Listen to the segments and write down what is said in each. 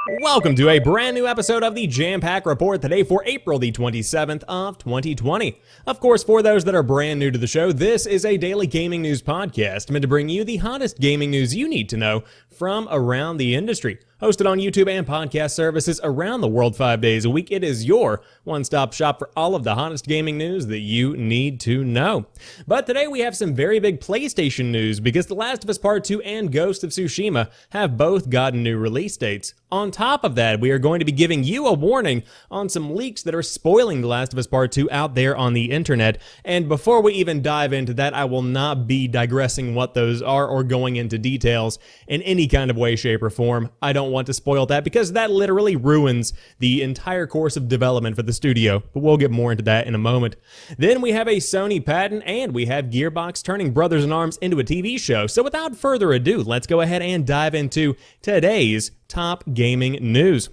Welcome to a brand new episode of the Jampack Report today for April the 27th of 2020. Of course, for those that are brand new to the show, this is a daily gaming news podcast meant to bring you the hottest gaming news you need to know from around the industry. Hosted on YouTube and podcast services around the world 5 days a week, it is your one-stop shop for all of the hottest gaming news that you need to know. But today we have some very big PlayStation news because The Last of Us Part 2 and Ghost of Tsushima have both gotten new release dates. On top of that, we are going to be giving you a warning on some leaks that are spoiling The Last of Us Part 2 out there on the internet. And before we even dive into that, I will not be digressing what those are or going into details in any kind of way, shape, or form. I don't want to spoil that because that literally ruins the entire course of development for the studio, but we'll get more into that in a moment. Then we have a Sony patent and we have Gearbox turning Brothers in Arms into a TV show. So without further ado, let's go ahead and dive into today's top gaming news.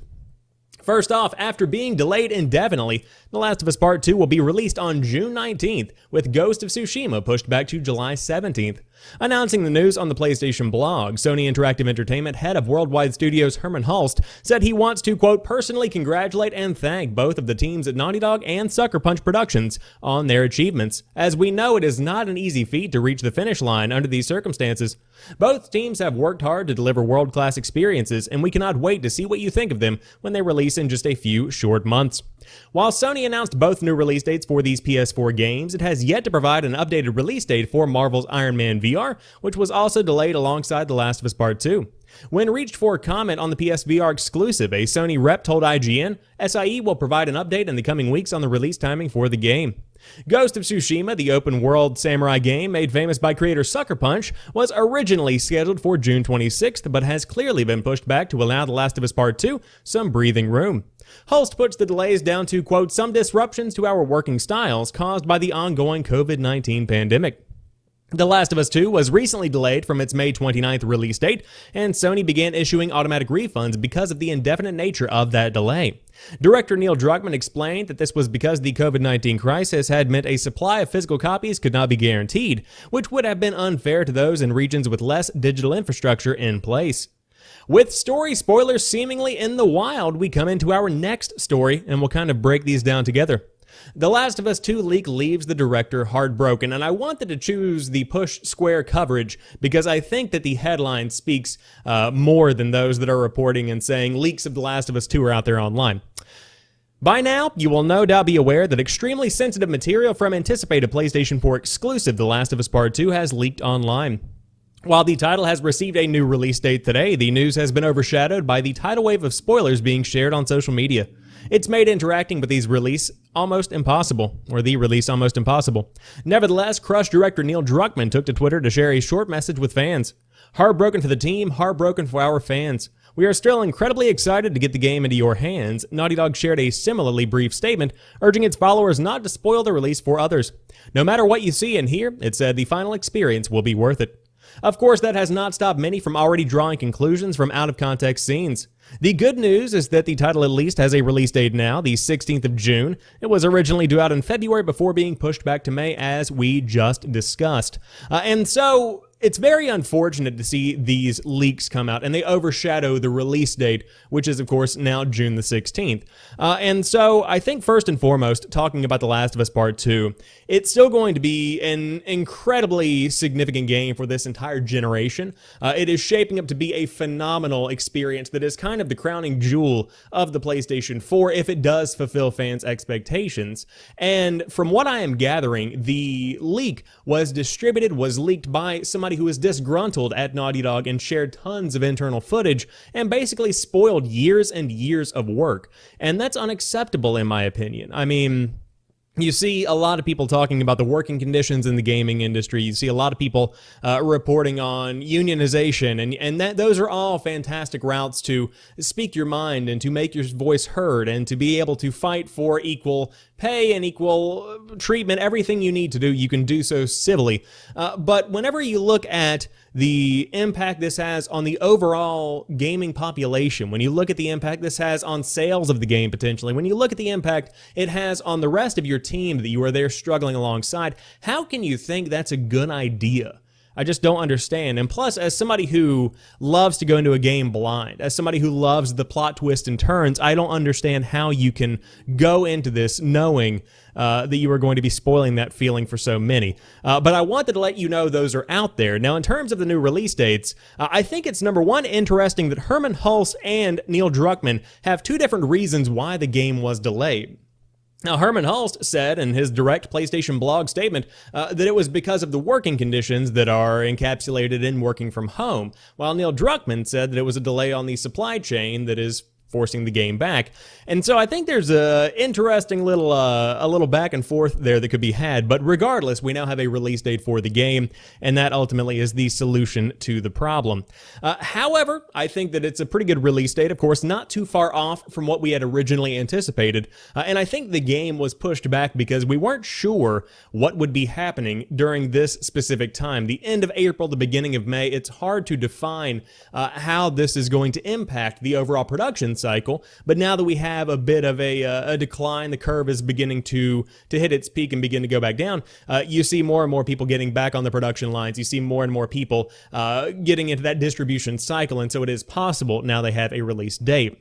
First off, after being delayed indefinitely, The Last of Us Part 2 will be released on June 19th, with Ghost of Tsushima pushed back to July 17th. Announcing the news on the PlayStation blog, Sony Interactive Entertainment head of Worldwide Studios Herman Hulst said he wants to, quote, personally congratulate and thank both of the teams at Naughty Dog and Sucker Punch Productions on their achievements. As we know, it is not an easy feat to reach the finish line under these circumstances. Both teams have worked hard to deliver world-class experiences, and we cannot wait to see what you think of them when they release in just a few short months. While Sony announced both new release dates for these PS4 games, it has yet to provide an updated release date for Marvel's Iron Man VR, which was also delayed alongside The Last of Us Part 2. When reached for comment on the PSVR exclusive, a Sony rep told IGN, SIE will provide an update in the coming weeks on the release timing for the game. Ghost of Tsushima, the open-world samurai game made famous by creator Sucker Punch, was originally scheduled for June 26th, but has clearly been pushed back to allow The Last of Us Part 2 some breathing room. Hulst puts the delays down to, quote, some disruptions to our working styles caused by the ongoing COVID-19 pandemic. The Last of Us 2 was recently delayed from its May 29th release date, and Sony began issuing automatic refunds because of the indefinite nature of that delay. Director Neil Druckmann explained that this was because the COVID-19 crisis had meant a supply of physical copies could not be guaranteed, which would have been unfair to those in regions with less digital infrastructure in place. With story spoilers seemingly in the wild, we come into our next story, and we'll kind of break these down together. The Last of Us 2 leak leaves the director heartbroken, and I wanted to choose the push square coverage because I think that the headline speaks more than those that are reporting and saying leaks of The Last of Us 2 are out there online. By now, you will no doubt be aware that extremely sensitive material from anticipated PlayStation 4 exclusive The Last of Us Part 2 has leaked online. While the title has received a new release date today, the news has been overshadowed by the tidal wave of spoilers being shared on social media. It's made interacting with the release almost impossible. Nevertheless, Crush director Neil Druckmann took to Twitter to share a short message with fans. Heartbroken for the team, heartbroken for our fans. We are still incredibly excited to get the game into your hands. Naughty Dog shared a similarly brief statement, urging its followers not to spoil the release for others. No matter what you see and hear, it said the final experience will be worth it. Of course, that has not stopped many from already drawing conclusions from out-of-context scenes. The good news is that the title at least has a release date now, the 16th of June. It was originally due out in February before being pushed back to May, as we just discussed. And so it's very unfortunate to see these leaks come out, and they overshadow the release date, which is, of course, now June the 16th. And so I think first and foremost, talking about The Last of Us Part 2, it's still going to be an incredibly significant game for this entire generation. It is shaping up to be a phenomenal experience that is kind of the crowning jewel of the PlayStation 4 if it does fulfill fans' expectations. And from what I am gathering, the leak was leaked by somebody who was disgruntled at Naughty Dog and shared tons of internal footage and basically spoiled years and years of work. And that's unacceptable in my opinion. I mean, you see a lot of people talking about the working conditions in the gaming industry. You see a lot of people reporting on unionization, and those are all fantastic routes to speak your mind and to make your voice heard and to be able to fight for equal pay and equal treatment. Everything you need to do, you can do so civilly. But whenever you look at the impact this has on the overall gaming population, when you look at the impact this has on sales of the game potentially, when you look at the impact it has on the rest of your team that you are there struggling alongside, how can you think that's a good idea? I just don't understand. And plus, as somebody who loves to go into a game blind, as somebody who loves the plot twists and turns, I don't understand how you can go into this knowing that you are going to be spoiling that feeling for so many. But I wanted to let you know those are out there. Now, in terms of the new release dates, I think it's number one interesting that Herman Hulse and Neil Druckmann have two different reasons why the game was delayed. Now, Herman Hulst said in his direct PlayStation blog statement that it was because of the working conditions that are encapsulated in working from home, while Neil Druckmann said that it was a delay on the supply chain that is forcing the game back. And so I think there's a interesting little back and forth there that could be had, but regardless, we now have a release date for the game, and that ultimately is the solution to the problem. However, I think that it's a pretty good release date, of course, not too far off from what we had originally anticipated, and I think the game was pushed back because we weren't sure what would be happening during this specific time. The end of April, the beginning of May, it's hard to define how this is going to impact the overall production cycle, but now that we have a bit of a decline, the curve is beginning to hit its peak and begin to go back down. You see more and more people getting back on the production lines. You see more and more people getting into that distribution cycle, and so it is possible now they have a release date.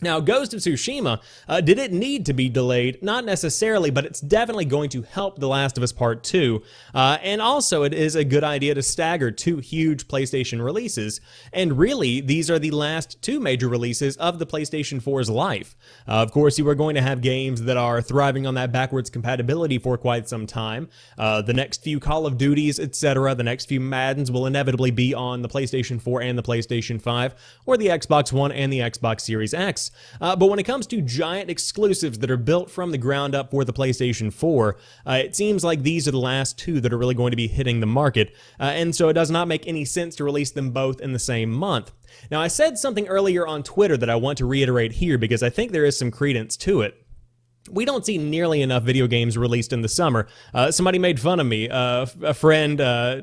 Now, Ghost of Tsushima, did it need to be delayed? Not necessarily, but it's definitely going to help The Last of Us Part 2. And also, it is a good idea to stagger two huge PlayStation releases. And really, these are the last two major releases of the PlayStation 4's life. Of course, you are going to have games that are thriving on that backwards compatibility for quite some time. The next few Call of Duties, etc., the next few Maddens will inevitably be on the PlayStation 4 and the PlayStation 5, or the Xbox One and the Xbox Series X. But when it comes to giant exclusives that are built from the ground up for the PlayStation 4, it seems like these are the last two that are really going to be hitting the market, and so it does not make any sense to release them both in the same month. Now, I said something earlier on Twitter that I want to reiterate here because I think there is some credence to it. We don't see nearly enough video games released in the summer. Somebody made fun of me, a friend,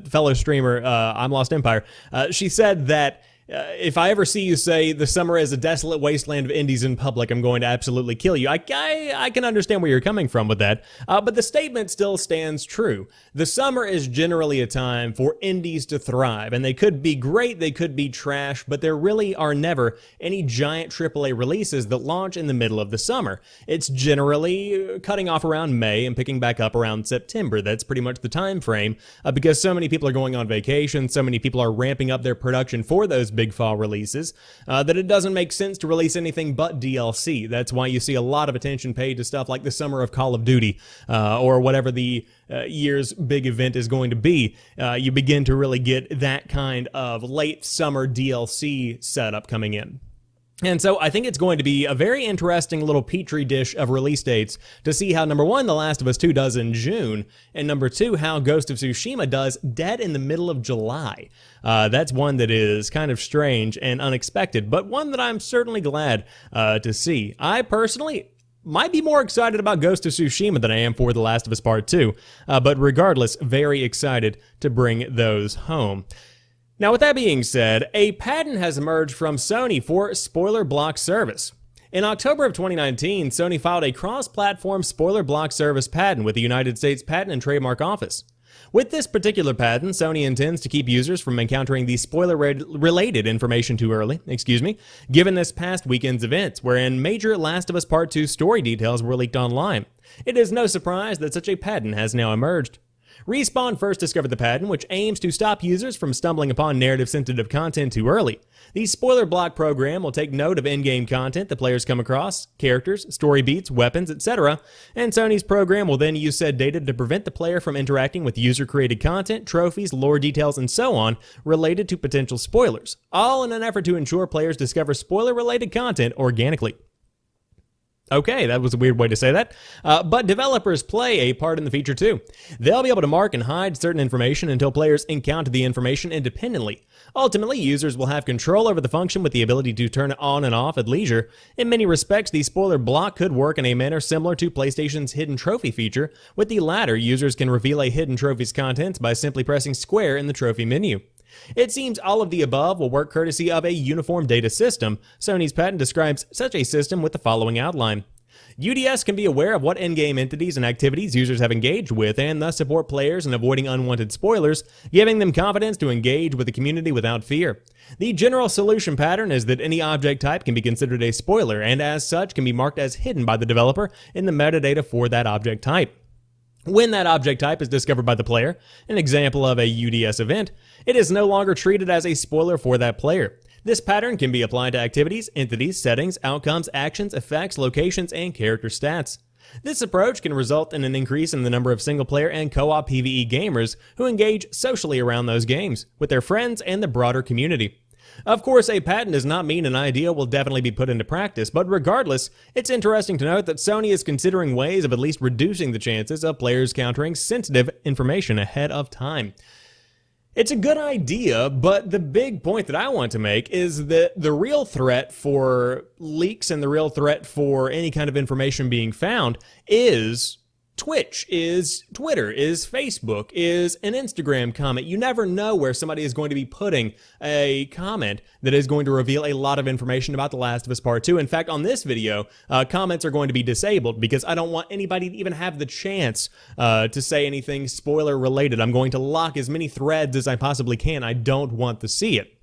fellow streamer, I'm Lost Empire. She said that if I ever see you say the summer is a desolate wasteland of indies in public, I'm going to absolutely kill you. I can understand where you're coming from with that, but the statement still stands true. The summer is generally a time for indies to thrive, and they could be great, they could be trash, but there really are never any giant AAA releases that launch in the middle of the summer. It's generally cutting off around May and picking back up around September. That's pretty much the time frame, because so many people are going on vacation, so many people are ramping up their production for those big fall releases, that it doesn't make sense to release anything but DLC. That's why you see a lot of attention paid to stuff like the Summer of Call of Duty, or whatever the year's big event is going to be. You begin to really get that kind of late summer DLC setup coming in. And so I think it's going to be a very interesting little petri dish of release dates to see how, number one, The Last of Us 2 does in June, and number two, how Ghost of Tsushima does dead in the middle of July. That's one that is kind of strange and unexpected, but one that I'm certainly glad to see. I personally might be more excited about Ghost of Tsushima than I am for The Last of Us Part 2, but regardless, very excited to bring those home. Now, with that being said, a patent has emerged from Sony for spoiler block service. In October of 2019, Sony filed a cross-platform spoiler block service patent with the United States Patent and Trademark Office. With this particular patent, Sony intends to keep users from encountering the spoiler-related information too early, given this past weekend's events, wherein major Last of Us Part 2 story details were leaked online. It is no surprise that such a patent has now emerged. Respawn first discovered the patent, which aims to stop users from stumbling upon narrative-sensitive content too early. The spoiler block program will take note of in-game content that players come across, characters, story beats, weapons, etc., and Sony's program will then use said data to prevent the player from interacting with user-created content, trophies, lore details, and so on related to potential spoilers, all in an effort to ensure players discover spoiler-related content organically. Okay, that was a weird way to say that, but developers play a part in the feature too. They'll be able to mark and hide certain information until players encounter the information independently. Ultimately, users will have control over the function with the ability to turn it on and off at leisure. In many respects, the spoiler block could work in a manner similar to PlayStation's hidden trophy feature. With the latter, users can reveal a hidden trophy's contents by simply pressing square in the trophy menu. It seems all of the above will work courtesy of a uniform data system. Sony's patent describes such a system with the following outline. UDS can be aware of what in-game entities and activities users have engaged with and thus support players in avoiding unwanted spoilers, giving them confidence to engage with the community without fear. The general solution pattern is that any object type can be considered a spoiler and as such can be marked as hidden by the developer in the metadata for that object type. When that object type is discovered by the player, an example of a UDS event, it is no longer treated as a spoiler for that player. This pattern can be applied to activities, entities, settings, outcomes, actions, effects, locations, and character stats. This approach can result in an increase in the number of single-player and co-op PvE gamers who engage socially around those games, with their friends and the broader community. Of course, a patent does not mean an idea will definitely be put into practice, but regardless, it's interesting to note that Sony is considering ways of at least reducing the chances of players countering sensitive information ahead of time. It's a good idea, but the big point that I want to make is that the real threat for leaks and the real threat for any kind of information being found is Twitch, is Twitter, is Facebook, is an Instagram comment. You never know where somebody is going to be putting a comment that is going to reveal a lot of information about The Last of Us Part 2. In fact, on this video, comments are going to be disabled because I don't want anybody to even have the chance to say anything spoiler related. I'm going to lock as many threads as I possibly can. I don't want to see it.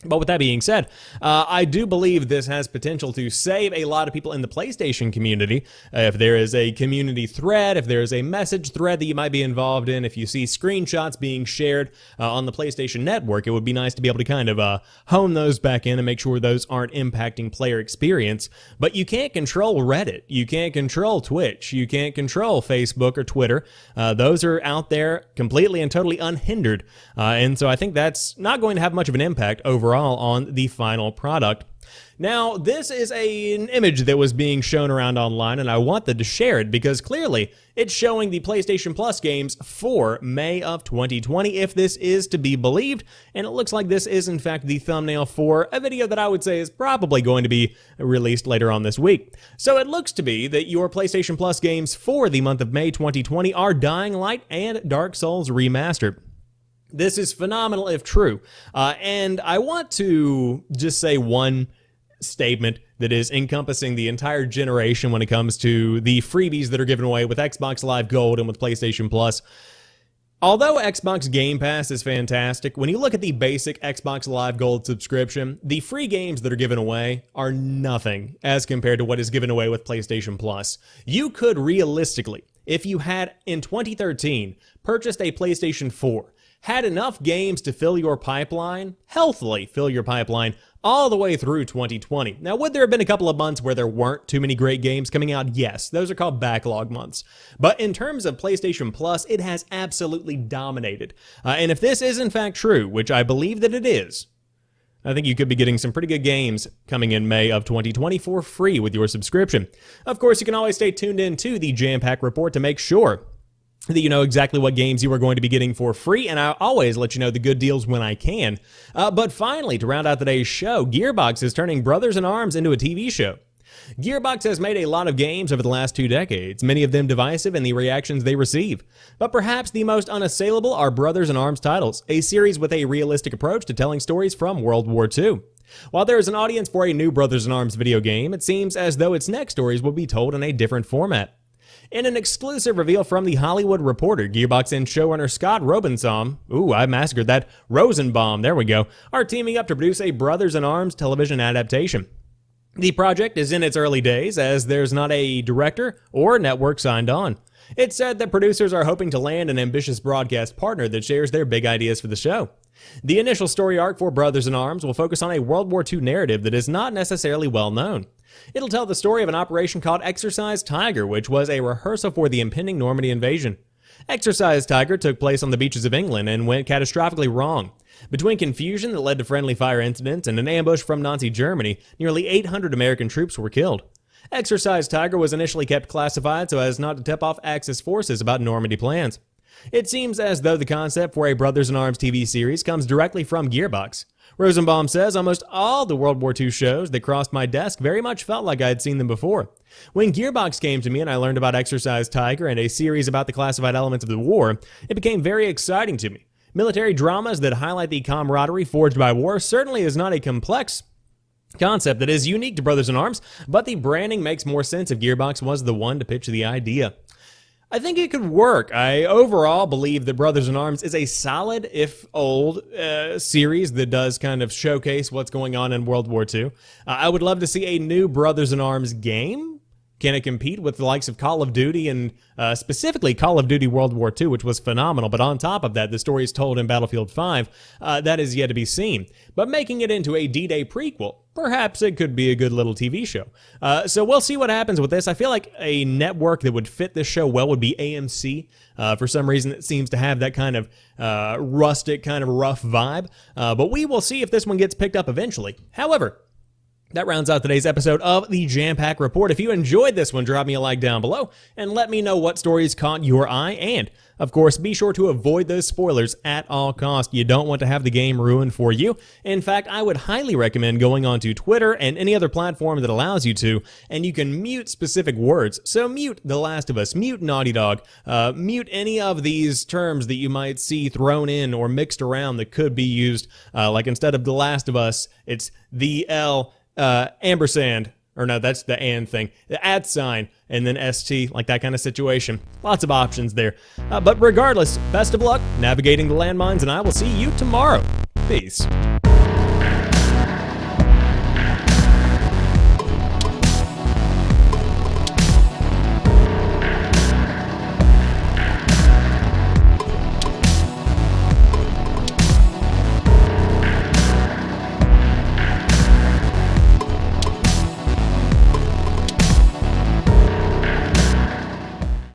But with that being said, I do believe this has potential to save a lot of people in the PlayStation community. If there is a community thread, if there is a message thread that you might be involved in, if you see screenshots being shared on the PlayStation Network, it would be nice to be able to kind of hone those back in and make sure those aren't impacting player experience. But you can't control Reddit. You can't control Twitch. You can't control Facebook or Twitter. Those are out there completely and totally unhindered. And so I think that's not going to have much of an impact overall on the final product. Now, this is an image that was being shown around online, and I wanted to share it because clearly it's showing the PlayStation Plus games for May of 2020, if this is to be believed, and it looks like this is in fact the thumbnail for a video that I would say is probably going to be released later on this week. So it looks to be that your PlayStation Plus games for the month of May 2020 are Dying Light and Dark Souls Remastered. This is phenomenal if true, and I want to just say one statement that is encompassing the entire generation when it comes to the freebies that are given away with Xbox Live Gold and with PlayStation Plus. Although Xbox Game Pass is fantastic, when you look at the basic Xbox Live Gold subscription, the free games that are given away are nothing as compared to what is given away with PlayStation Plus. You could realistically, if you had in 2013 purchased a PlayStation 4, had enough games to fill your pipeline, healthily fill your pipeline, all the way through 2020. Now, would there have been a couple of months where there weren't too many great games coming out? Yes, those are called backlog months. But in terms of PlayStation Plus, it has absolutely dominated. And if this is in fact true, which I believe that it is, I think you could be getting some pretty good games coming in May of 2020 for free with your subscription. Of course, you can always stay tuned in to the Jampack Report to make sure that you know exactly what games you are going to be getting for free, and I always let you know the good deals when I can. But finally, to round out today's show, Gearbox is turning Brothers in Arms into a TV show. Gearbox has made a lot of games over the last 2 decades, many of them divisive in the reactions they receive. But perhaps the most unassailable are Brothers in Arms titles, a series with a realistic approach to telling stories from World War II. While there is an audience for a new Brothers in Arms video game, it seems as though its next stories will be told in a different format. In an exclusive reveal from The Hollywood Reporter, Gearbox and showrunner Scott Rosenbaum, there we go, are teaming up to produce a Brothers in Arms television adaptation. The project is in its early days, as there's not a director or network signed on. It's said that producers are hoping to land an ambitious broadcast partner that shares their big ideas for the show. The initial story arc for Brothers in Arms will focus on a World War II narrative that is not necessarily well known. It'll tell the story of an operation called Exercise Tiger, which was a rehearsal for the impending Normandy invasion. Exercise Tiger took place on the beaches of England and went catastrophically wrong. Between confusion that led to friendly fire incidents and an ambush from Nazi Germany, nearly 800 American troops were killed. Exercise Tiger was initially kept classified so as not to tip off Axis forces about Normandy plans. It seems as though the concept for a Brothers in Arms TV series comes directly from Gearbox. Rosenbaum says almost all the World War II shows that crossed my desk very much felt like I had seen them before. When Gearbox came to me and I learned about Exercise Tiger and a series about the classified elements of the war, it became very exciting to me. Military dramas that highlight the camaraderie forged by war certainly is not a complex concept that is unique to Brothers in Arms, but the branding makes more sense if Gearbox was the one to pitch the idea. I think it could work. I overall believe that Brothers in Arms is a solid, if old, series that does kind of showcase what's going on in World War II. I would love to see a new Brothers in Arms game. Can it compete with the likes of Call of Duty and specifically Call of Duty World War II, which was phenomenal? But on top of that, the story is told in Battlefield 5. That is yet to be seen. But making it into a D-Day prequel, perhaps it could be a good little TV show. So we'll see what happens with this. I feel like a network that would fit this show well would be AMC. For some reason, it seems to have that kind of rustic, kind of rough vibe. But we will see if this one gets picked up eventually. However, that rounds out today's episode of the Jampack Report. If you enjoyed this one, drop me a like down below and let me know what stories caught your eye. And, of course, be sure to avoid those spoilers at all costs. You don't want to have the game ruined for you. In fact, I would highly recommend going onto Twitter and any other platform that allows you to, and you can mute specific words. So mute The Last of Us, mute Naughty Dog, mute any of these terms that you might see thrown in or mixed around that could be used. Like instead of The Last of Us, it's the L ampersand, or no, that's the and thing, the @ sign, and then ST, like that kind of situation. Lots of options there. But regardless, best of luck navigating the landmines, and I will see you tomorrow. Peace.